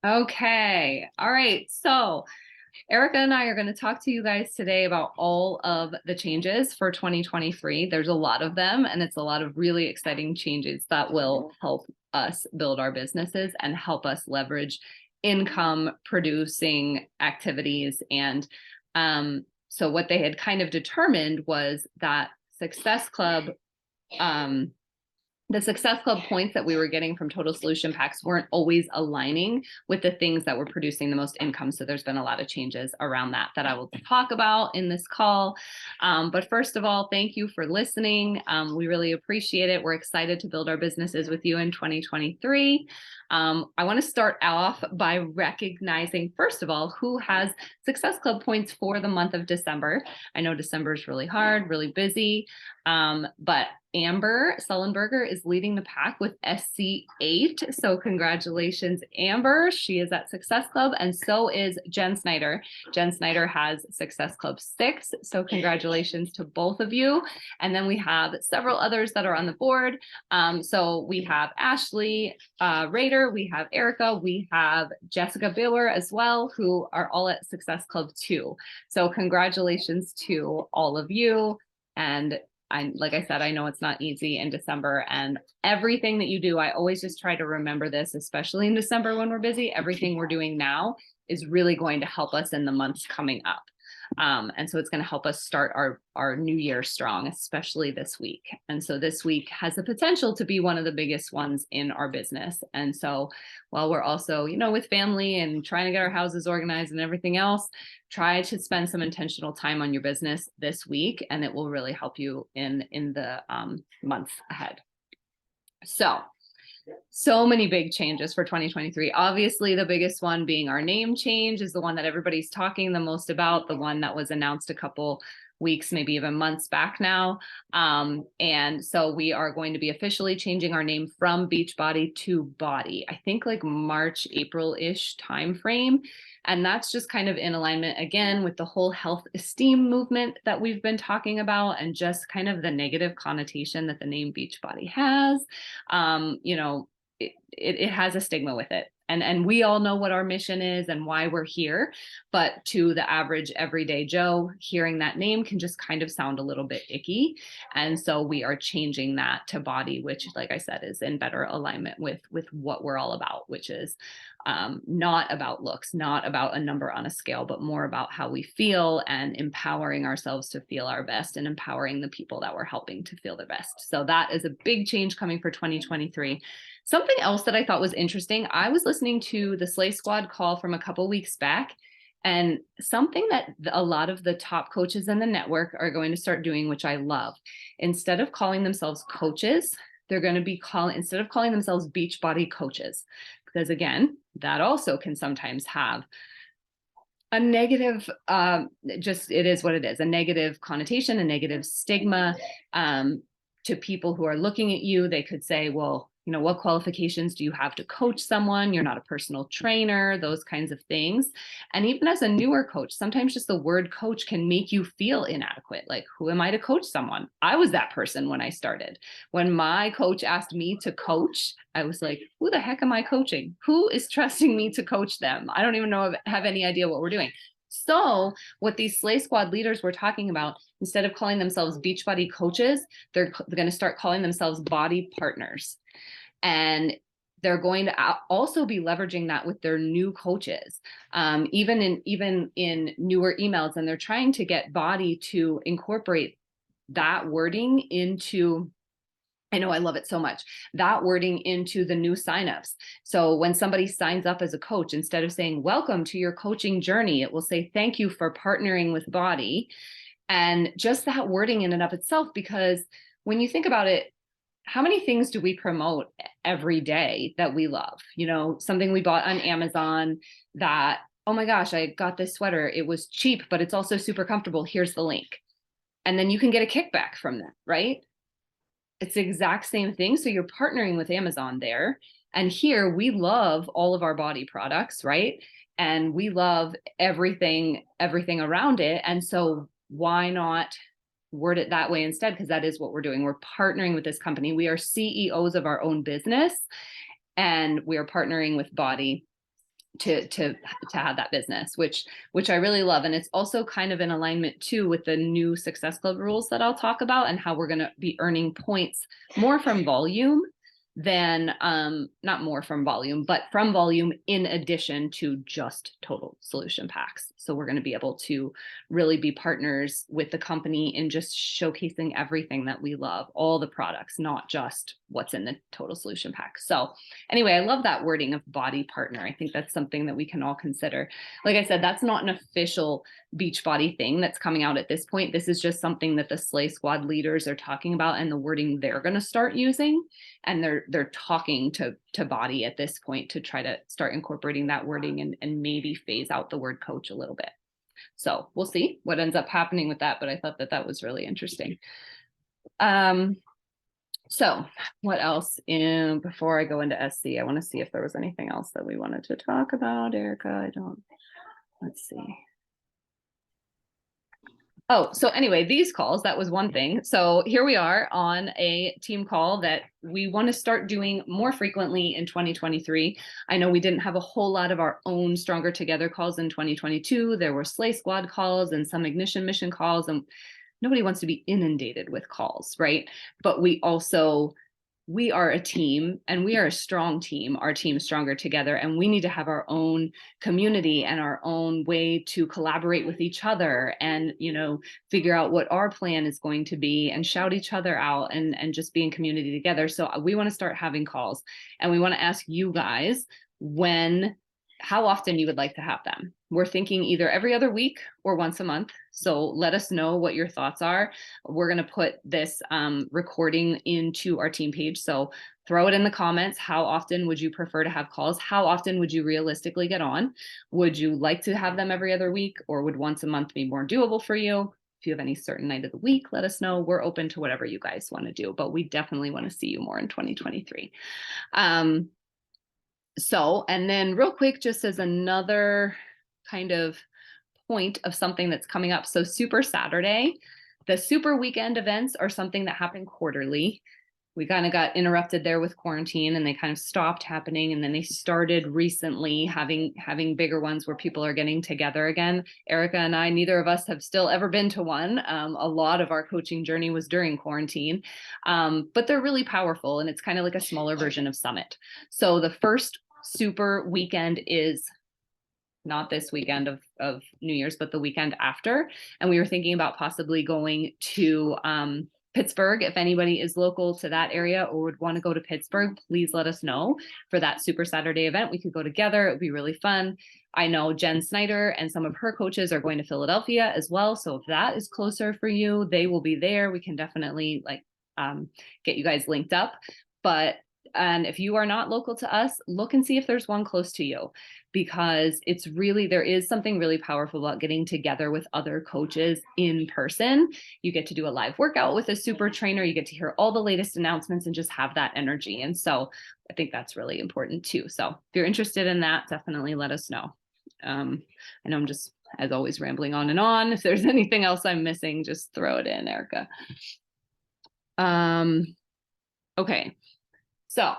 Okay. All right. So Erica and I are going to talk to you guys today about all of the changes for 2023. There's a lot of them, and it's a lot of really exciting changes that will help us build our businesses and help us leverage income producing activities. And so what they had kind of determined was that Success Club, um, the Success Club points that we were getting from Total Solution Packs weren't always aligning with the things that were producing the most income. So there's been a lot of changes around that I will talk about in this call. But first of all, thank you for listening. We really appreciate it. We're excited to build our businesses with you in 2023. I want to start off by recognizing, first of all, who has Success Club points for the month of December. I know December is really hard, really busy, but Amber Sullenberger is leading the pack with SC8. So congratulations, Amber. She is at Success Club, and so is Jen Snyder. Jen Snyder has Success Club 6. So congratulations to both of you. And then we have several others that are on the board. So we have Ashley Rader, we have Erica, we have Jessica Biller as well, who are all at Success Club 2. So congratulations to all of you. And like I said, I know it's not easy in December, and everything that you do, I always just try to remember this, especially in December when we're busy. Everything we're doing now is really going to help us in the months coming up. And so it's going to help us start our new year strong, especially this week. And so this week has the potential to be one of the biggest ones in our business. And so while we're also, with family and trying to get our houses organized and everything else, try to spend some intentional time on your business this week, and it will really help you in the months ahead. So many big changes for 2023. Obviously, the biggest one being our name change is the one that everybody's talking the most about, the one that was announced a couple weeks, maybe even months back now. And so we are going to be officially changing our name from Beachbody to Body, I think like March, April-ish timeframe. And that's just kind of in alignment, again, with the whole health esteem movement that we've been talking about, and just kind of the negative connotation that the name Beachbody has. It has a stigma with it. And we all know what our mission is and why we're here. But to the average everyday Joe, hearing that name can just kind of sound a little bit icky. And so we are changing that to Body, which, like I said, is in better alignment with what we're all about, which is not about looks, not about a number on a scale, but more about how we feel and empowering ourselves to feel our best and empowering the people that we're helping to feel their best. So that is a big change coming for 2023. Something else that I thought was interesting, I was listening to the Slay Squad call from a couple weeks back, and something that a lot of the top coaches in the network are going to start doing, which I love. Instead of calling themselves coaches, they're going to be instead of calling themselves Beachbody coaches, because again, that also can sometimes have a negative, it is what it is, a negative connotation, a negative stigma to people who are looking at you. They could say, well, what qualifications do you have to coach someone? You're not a personal trainer, those kinds of things. And even as a newer coach, sometimes just the word coach can make you feel inadequate. Like, who am I to coach someone? I was that person when I started. When my coach asked me to coach, I was like, who the heck am I coaching? Who is trusting me to coach them? I don't even have any idea what we're doing. So what these Slay Squad leaders were talking about, instead of calling themselves Beachbody coaches, they're going to start calling themselves body partners. And they're going to also be leveraging that with their new coaches, even in newer emails. And they're trying to get Body to incorporate that wording into, I know I love it so much, that wording into the new signups. So when somebody signs up as a coach, instead of saying, welcome to your coaching journey, it will say, thank you for partnering with Body. And just that wording in and of itself, because when you think about it, how many things do we promote every day that we love? Something we bought on Amazon that, oh my gosh, I got this sweater. It was cheap, but it's also super comfortable. Here's the link. And then you can get a kickback from that, right? It's the exact same thing. So you're partnering with Amazon there. And here we love all of our Body products, right? And we love everything around it. And so why not word it that way instead? Because that is what we're doing. We're partnering with this company. We are CEOs of our own business, and we are partnering with Body to have that business, which I really love. And it's also kind of in alignment too with the new Success Club rules that I'll talk about, and how we're going to be earning points more from volume than not more from volume, but from volume in addition to just total solution packs. So we're going to be able to really be partners with the company in just showcasing everything that we love, all the products, not just what's in the total solution pack. So anyway, I love that wording of body partner. I think that's something that we can all consider. Like I said, that's not an official Beachbody thing that's coming out at this point. This is just something that the Slay Squad leaders are talking about, and the wording they're going to start using. And they're talking to Body at this point to try to start incorporating that wording and maybe phase out the word coach a little bit. So we'll see what ends up happening with that. But I thought that was really interesting. So what else before I go into SC, I want to see if there was anything else that we wanted to talk about, Erica. Let's see. Oh, so anyway, these calls, that was one thing. So here we are on a team call that we want to start doing more frequently in 2023. I know we didn't have a whole lot of our own Stronger Together calls in 2022. There were Slay Squad calls and some Ignition Mission calls, and nobody wants to be inundated with calls, right? But we are a team, and we are a strong team, our team Stronger Together, and we need to have our own community and our own way to collaborate with each other and, figure out what our plan is going to be and shout each other out and just be in community together. So we want to start having calls, and we want to ask you guys how often you would like to have them. We're thinking either every other week or once a month. So let us know what your thoughts are. We're going to put this recording into our team page. So throw it in the comments. How often would you prefer to have calls? How often would you realistically get on? Would you like to have them every other week, or would once a month be more doable for you? If you have any certain night of the week, let us know. We're open to whatever you guys want to do, but we definitely want to see you more in 2023. And then real quick, just as another kind of point of something that's coming up. So Super Saturday, the Super Weekend events are something that happen quarterly. We kind of got interrupted there with quarantine, and they kind of stopped happening. And then they started recently having bigger ones where people are getting together again. Erica and I, neither of us have still ever been to one. A lot of our coaching journey was during quarantine, but they're really powerful, and it's kind of like a smaller version of Summit. So the first Super Weekend is not this weekend of New Year's, but the weekend after. And we were thinking about possibly going to Pittsburgh. If anybody is local to that area or would want to go to Pittsburgh, please let us know for that Super Saturday event. We could go together. It would be really fun. I know Jen Snyder and some of her coaches are going to Philadelphia as well. So if that is closer for you, they will be there. We can definitely get you guys linked up. And if you are not local to us, look and see if there's one close to you, because there is something really powerful about getting together with other coaches in person. You get to do a live workout with a super trainer. You get to hear all the latest announcements and just have that energy. And so I think that's really important too. So if you're interested in that, definitely let us know. I know I'm just, as always, rambling on and on. If there's anything else I'm missing, just throw it in, Erica. Okay. So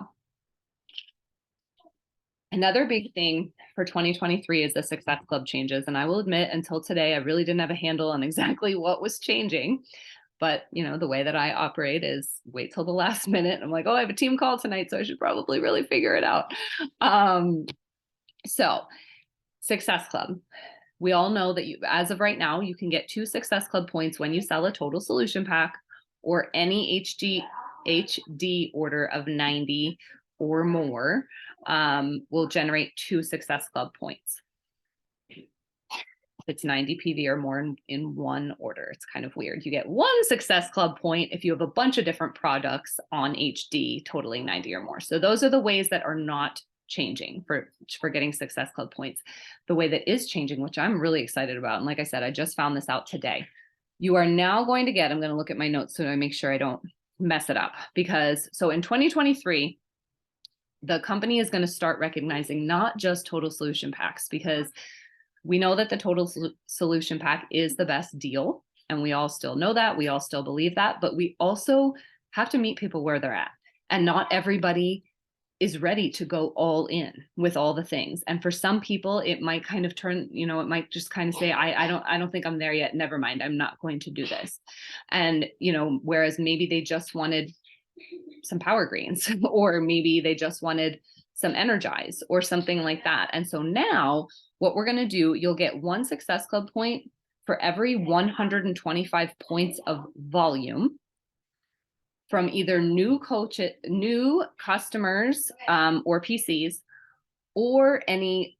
another big thing for 2023 is the Success Club changes. And I will admit, until today, I really didn't have a handle on exactly what was changing. But, the way that I operate is wait till the last minute. I'm like, oh, I have a team call tonight, so I should probably really figure it out. So Success Club. We all know that as of right now, you can get 2 Success Club points when you sell a total solution pack or any HD order of 90 or more will generate 2 Success Club points. If it's 90 PV or more in one order, it's kind of weird. You get 1 Success Club point if you have a bunch of different products on HD totaling 90 or more. So those are the ways that are not changing for getting Success Club points. The way that is changing, which I'm really excited about, and like I said, I just found this out today. You are now going to get, I'm going to look at my notes so I make sure I don't mess it up, because so in 2023, the company is going to start recognizing not just total solution packs, because we know that the total solution pack is the best deal, and we all still know that, we all still believe that, but we also have to meet people where they're at, and not everybody is ready to go all in with all the things. And for some people, it might kind of turn, you know, it might just kind of say, I don't think I'm there yet. Never mind. I'm not going to do this. And, you know, whereas maybe they just wanted some Power Greens, or maybe they just wanted some Energize or something like that. And so now what we're going to do, you'll get 1 Success Club point for every 125 points of volume from either new customers or PCs, or any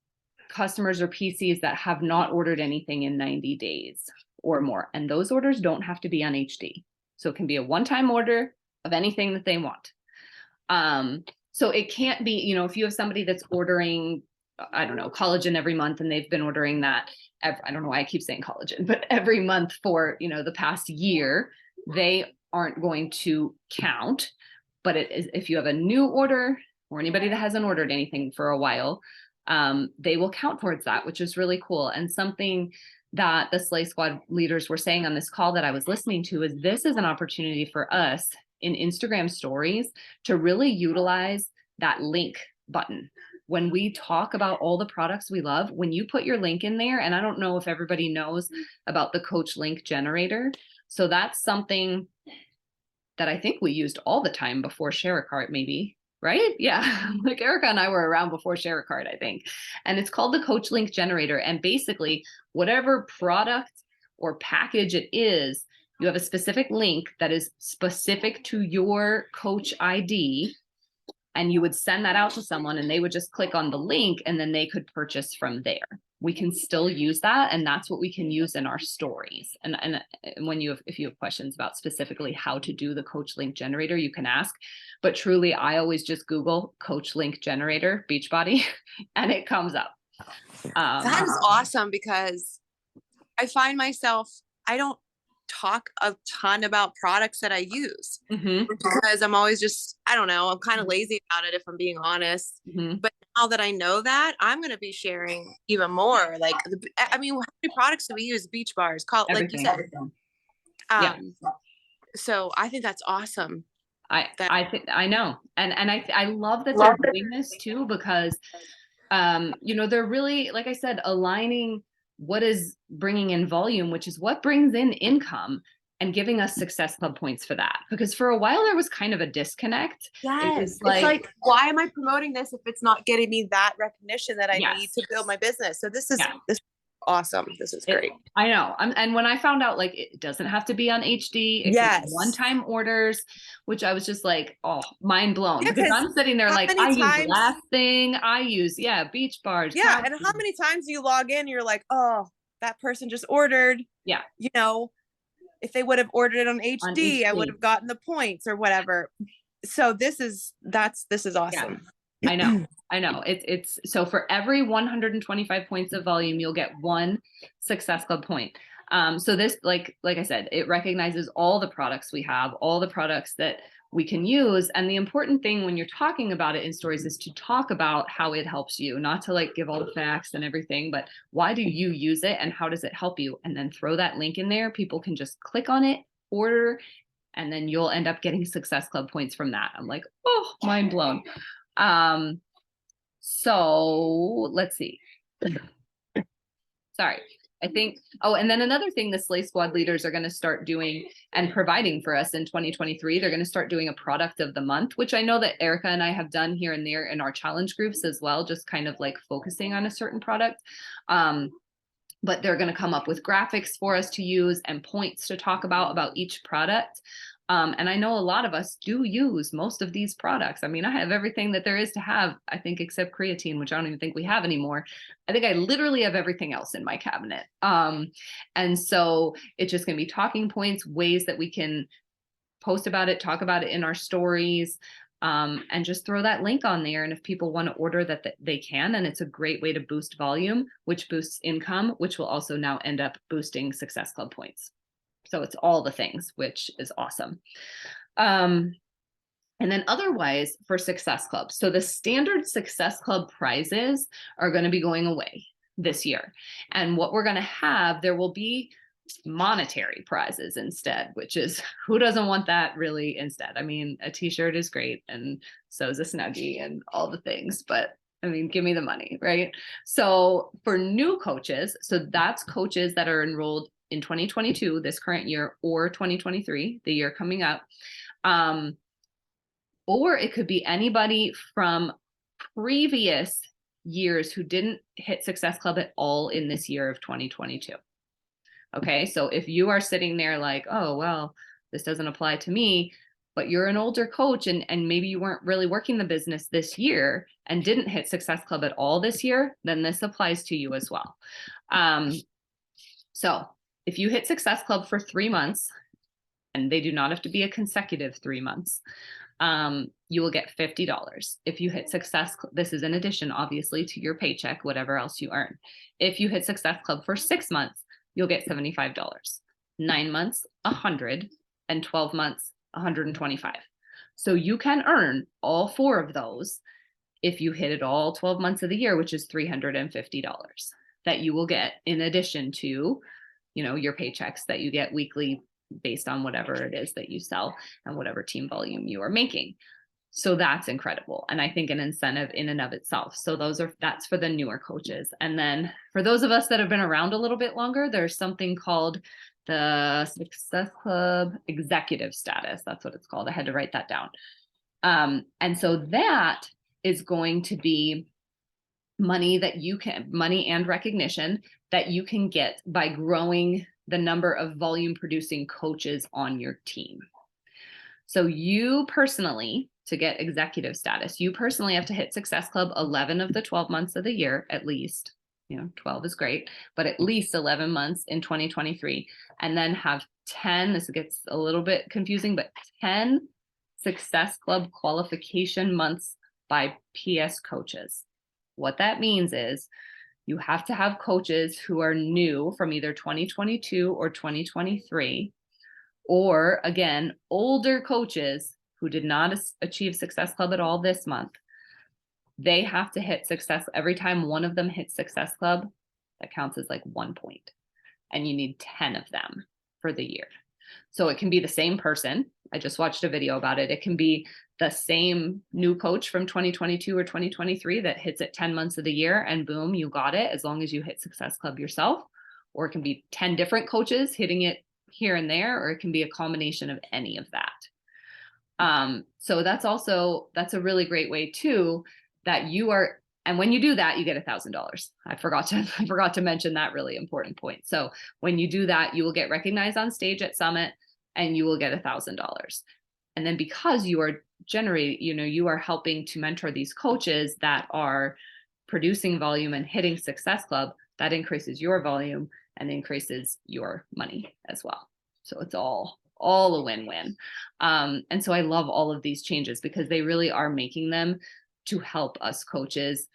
customers or PCs that have not ordered anything in 90 days or more. And those orders don't have to be on HD. So it can be a one-time order of anything that they want. So it can't be, you know, if you have somebody that's ordering, I don't know, collagen every month, and they've been ordering that, I don't know why I keep saying collagen, but every month for, you know, the past year, they aren't going to count. But it is, if you have a new order or anybody that hasn't ordered anything for a while, they will count towards that, which is really cool. And something that the Slay Squad leaders were saying on this call that I was listening to is this is an opportunity for us in Instagram stories to really utilize that link button. When we talk about all the products we love, when you put your link in there, and I don't know if everybody knows about the Coach Link Generator. So that's something that I think we used all the time before Share a Cart, maybe, right? Yeah, like Erica and I were around before Share a Cart, I think. And it's called the Coach Link Generator. And basically, whatever product or package it is, you have a specific link that is specific to your Coach ID, and you would send that out to someone and they would just click on the link and then they could purchase from there. We can still use that, and that's what we can use in our stories. And when if you have questions about specifically how to do the Coach Link Generator, you can ask. But truly, I always just Google Coach Link Generator Beachbody and it comes up. That is awesome, because I find myself, I don't talk a ton about products that I use because I'm always just, I don't know, I'm kind of lazy about it, if I'm being honest. But now that I know that, I'm going to be sharing even more. Like, I mean, how many products do we use? Beach bars, like you said. So I think that's awesome. I think I know. And I love that they're doing this too, because you know, they're really, like I said, aligning what is bringing in volume, which is what brings in income, and giving us Success Club points for that. Because for a while there was kind of a disconnect. Yes. It's like, why am I promoting this if it's not getting me that recognition that I need to build my business? So this is awesome. This is great. I know. And when I found out, like, it doesn't have to be on HD. It can be one-time orders, which I was just like, oh, mind blown. Because I'm sitting there like, I use Last Thing. I use, Beach Bars. Yeah. And how many times do you log in? You're like, oh, that person just ordered. Yeah. You know, if they would have ordered it on HD, I would have gotten the points or whatever. So this is awesome. Yeah. I know. It's so for every 125 points of volume, you'll get 1 Success Club point. So this, like I said, it recognizes all the products we have, all the products that we can use. And the important thing when you're talking about it in stories is to talk about how it helps you, not to like give all the facts and everything, but why do you use it and how does it help you? And then throw that link in there. People can just click on it, order, and then you'll end up getting Success Club points from that. I'm like, oh, mind blown. So let's see. Sorry. I think, and then another thing the Slay Squad leaders are going to start doing and providing for us in 2023, they're going to start doing a product of the month, which I know that Erica and I have done here and there in our challenge groups as well, just kind of like focusing on a certain product. But they're going to come up with graphics for us to use and points to talk about each product. And I know a lot of us do use most of these products. I mean, I have everything that there is to have, I think, except creatine, which I don't even think we have anymore. I think I literally have everything else in my cabinet. And so it's just going to be talking points, ways that we can post about it, talk about it in our stories, and just throw that link on there. And if people want to order that, they can. And it's a great way to boost volume, which boosts income, which will also now end up boosting Success Club points. So it's all the things, which is awesome. And then otherwise for Success Club. So the standard Success Club prizes are going to be going away this year. And what we're going to have, there will be monetary prizes instead, which is, who doesn't want that really instead? I mean, a t-shirt is great, and so is a Snuggie and all the things, but I mean, give me the money, right? So for new coaches, so that's coaches that are enrolled in 2022, this current year, or 2023, the year coming up. Or it could be anybody from previous years who didn't hit Success Club at all in this year of 2022. Okay, so if you are sitting there like, oh, well, this doesn't apply to me, but you're an older coach and maybe you weren't really working the business this year and didn't hit Success Club at all this year, then this applies to you as well. So if you hit Success Club for 3 months, and they do not have to be a consecutive 3 months, you will get $50. If you hit Success, this is in addition, obviously, to your paycheck, whatever else you earn. If you hit Success Club for 6 months, you'll get $75. 9 months, $100, and 12 months, $125. So you can earn all 4 of those if you hit it all 12 months of the year, which is $350 that you will get in addition to, you know, your paychecks that you get weekly based on whatever it is that you sell and whatever team volume you are making. So that's incredible. And I think an incentive in and of itself. So that's for the newer coaches. And then for those of us that have been around a little bit longer, there's something called the Success Club executive status. That's what it's called. I had to write that down. And so that is going to be money and recognition that you can get by growing the number of volume producing coaches on your team. So you personally, to get executive status, you personally have to hit Success Club 11 of the 12 months of the year, at least. You know, 12 is great, but at least 11 months in 2023, and then have 10, this gets a little bit confusing, but 10 Success Club qualification months by PS coaches. What that means is you have to have coaches who are new from either 2022 or 2023, or again, older coaches who did not achieve Success Club at all this month. They have to hit Success. Every time one of them hits Success Club, that counts as like 1 point. And you need 10 of them for the year. So it can be the same person. I just watched a video about it. It can be the same new coach from 2022 or 2023 that hits it 10 months of the year, and boom, you got it, as long as you hit Success Club yourself. Or it can be 10 different coaches hitting it here and there, or it can be a combination of any of that. So that's a really great way too, that you are, and when you do that, you get $1,000. I forgot to mention that really important point. So when you do that, you will get recognized on stage at Summit and you will get $1,000. And then because you are you are helping to mentor these coaches that are producing volume and hitting Success Club, that increases your volume and increases your money as well. So it's all a win-win. And so I love all of these changes because they really are making them to help us coaches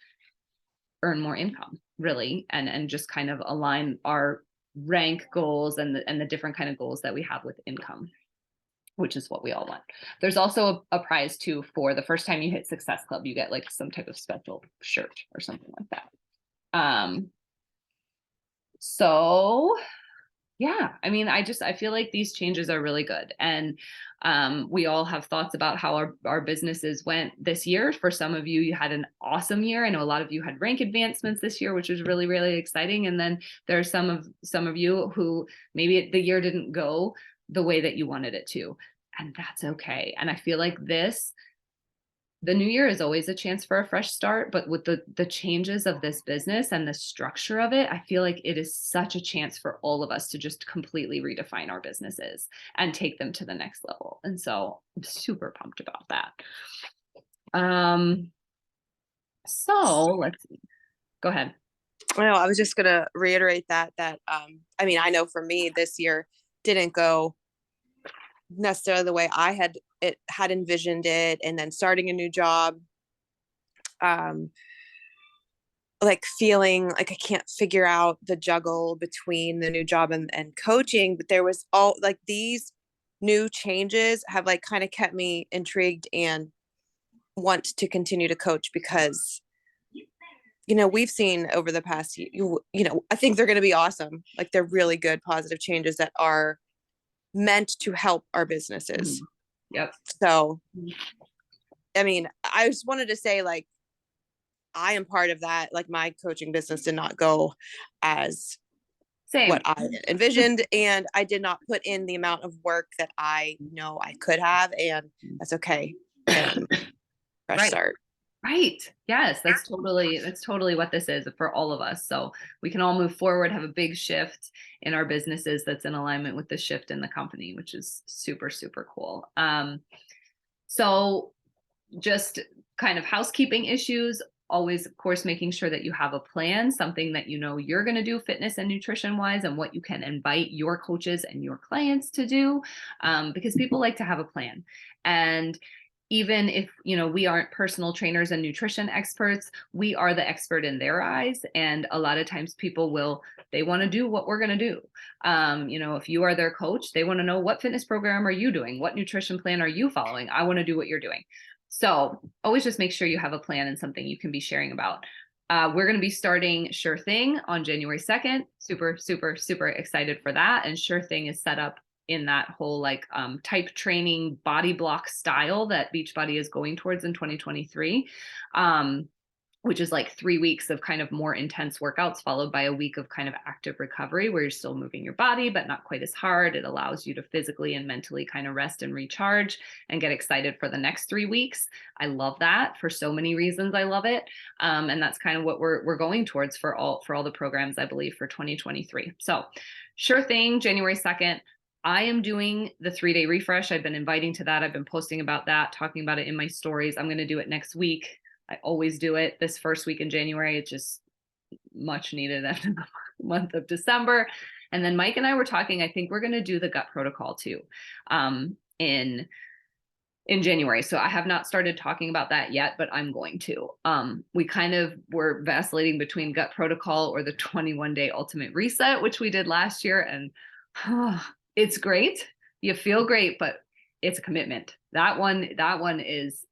earn more income, really, and just kind of align our rank goals and the different kind of goals that we have with income, which is what we all want. There's also a prize too for the first time you hit Success Club. You get like some type of special shirt or something like that. So yeah, I mean, I feel like these changes are really good. And we all have thoughts about how our businesses went this year. For some of you, you had an awesome year. I know a lot of you had rank advancements this year, which was really, really exciting. And then there are some of you who maybe the year didn't go the way that you wanted it to. And that's okay. And I feel like the new year is always a chance for a fresh start, but with the changes of this business and the structure of it, I feel like it is such a chance for all of us to just completely redefine our businesses and take them to the next level. And so I'm super pumped about that. So let's see. Go ahead. Well, I was just going to reiterate that I mean, I know for me this year didn't go necessarily the way I had envisioned it, and then starting a new job, like feeling like I can't figure out the juggle between the new job and coaching. But there was all like these new changes have like kind of kept me intrigued and want to continue to coach because we've seen over the past, I think they're going to be awesome. Like they're really good, positive changes that are meant to help our businesses. Mhm. Yep. So, I mean, I just wanted to say, like, I am part of that. Like my coaching business did not go as Same. what I envisioned, and I did not put in the amount of work that I know I could have, and that's okay. And fresh Right. start. Right. Yes, that's totally what this is for all of us. So we can all move forward, have a big shift in our businesses that's in alignment with the shift in the company, which is super, super cool. So just kind of housekeeping issues, always, of course, making sure that you have a plan, something that you know you're going to do fitness and nutrition wise, and what you can invite your coaches and your clients to do, because people like to have a plan. And even if, we aren't personal trainers and nutrition experts, we are the expert in their eyes. And a lot of times people they want to do what we're going to do. If you are their coach, they want to know, what fitness program are you doing? What nutrition plan are you following? I want to do what you're doing. So always just make sure you have a plan and something you can be sharing about. We're going to be starting Sure Thing on January 2nd. Super, super, super excited for that. And Sure Thing is set up in that whole type training body block style that Beachbody is going towards in 2023. Which is like 3 weeks of kind of more intense workouts, followed by a week of kind of active recovery where you're still moving your body, but not quite as hard. It allows you to physically and mentally kind of rest and recharge and get excited for the next 3 weeks. I love that for so many reasons. I love it. And that's kind of what we're going towards for all the programs, I believe, for 2023. So Sure Thing, January 2nd. I am doing the 3-day refresh. I've been inviting to that. I've been posting about that, talking about it in my stories. I'm going to do it next week. I always do it this first week in January. It's just much needed after the month of December. And then Mike and I were talking, I think we're going to do the gut protocol too, in January. So I have not started talking about that yet, but I'm going to. We kind of were vacillating between gut protocol or the 21-day ultimate reset, which we did last year. And it's great. You feel great, but it's a commitment. That one is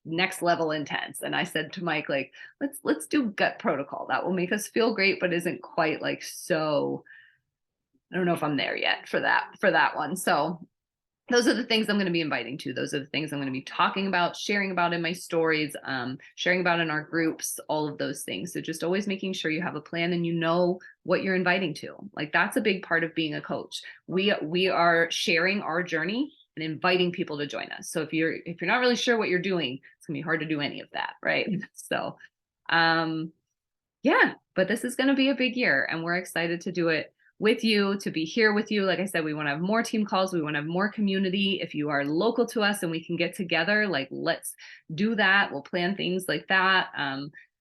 next level intense. And I said to Mike, like, let's do gut protocol. That will make us feel great, but isn't quite like, so I don't know if I'm there yet for that one. So those are the things I'm going to be inviting to. Those are the things I'm going to be talking about, sharing about in my stories, sharing about in our groups, all of those things. So just always making sure you have a plan and you know what you're inviting to. Like that's a big part of being a coach. We are sharing our journey and inviting people to join us. So if you're not really sure what you're doing, it's gonna be hard to do any of that, right? So yeah, but this is gonna be a big year and we're excited to do it with you, to be here with you. Like I said, we want to have more team calls. We want to have more community. If you are local to us and we can get together, like let's do that. We'll plan things like that.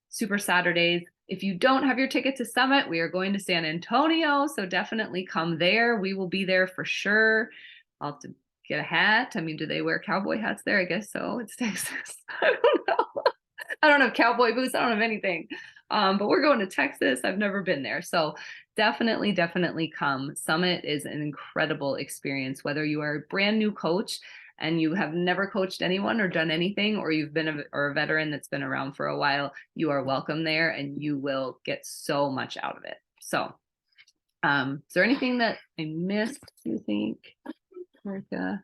Super Saturdays. If you don't have your ticket to Summit, we are going to San Antonio. So definitely come there. We will be there for sure. I'll have to get a hat. I mean, do they wear cowboy hats there? I guess so. It's Texas. I don't know. I don't have cowboy boots. I don't have anything. But we're going to Texas. I've never been there. So definitely come. Summit is an incredible experience, whether you are a brand new coach and you have never coached anyone or done anything, or you've been a veteran that's been around for a while, you are welcome there and you will get so much out of it. So is there anything that I missed, do you think, Erica?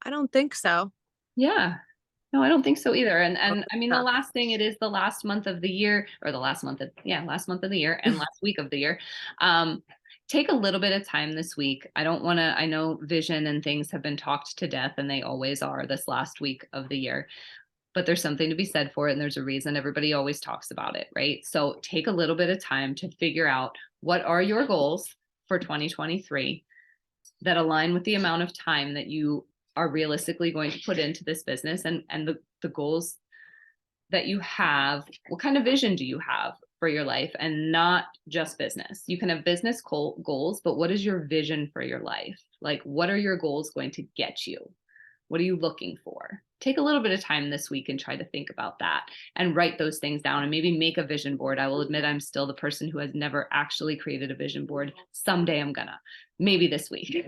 I don't think so. Yeah. No, I don't think so either. And I mean, the last thing, it is the last month of the year, or the last month of the year and last week of the year. Take a little bit of time this week. I know vision and things have been talked to death and they always are this last week of the year, but there's something to be said for it. And there's a reason everybody always talks about it, right? So take a little bit of time to figure out what are your goals for 2023 that align with the amount of time that you are realistically going to put into this business, and the goals that you have. What kind of vision do you have for your life, and not just business? You can have business goals, but what is your vision for your life? Like, what are your goals going to get you? What are you looking for? Take a little bit of time this week and try to think about that and write those things down and maybe make a vision board. I will admit I'm still the person who has never actually created a vision board. Someday I'm gonna, maybe this week.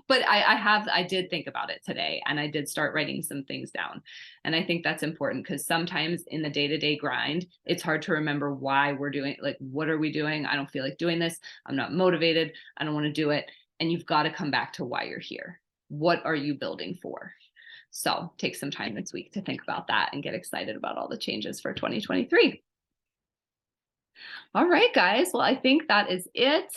But I did think about it today, and I did start writing some things down. And I think that's important because sometimes in the day-to-day grind, it's hard to remember why we're doing, like, what are we doing? I don't feel like doing this. I'm not motivated. I don't want to do it. And you've got to come back to why you're here. What are you building for? So take some time this week to think about that and get excited about all the changes for 2023. All right, guys. Well, I think that is it.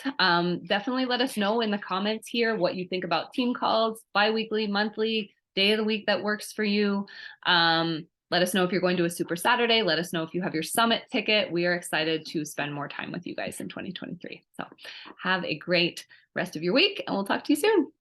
Definitely let us know in the comments here what you think about team calls, biweekly, monthly, day of the week that works for you. Let us know if you're going to a Super Saturday. Let us know if you have your summit ticket. We are excited to spend more time with you guys in 2023. So have a great rest of your week, and we'll talk to you soon.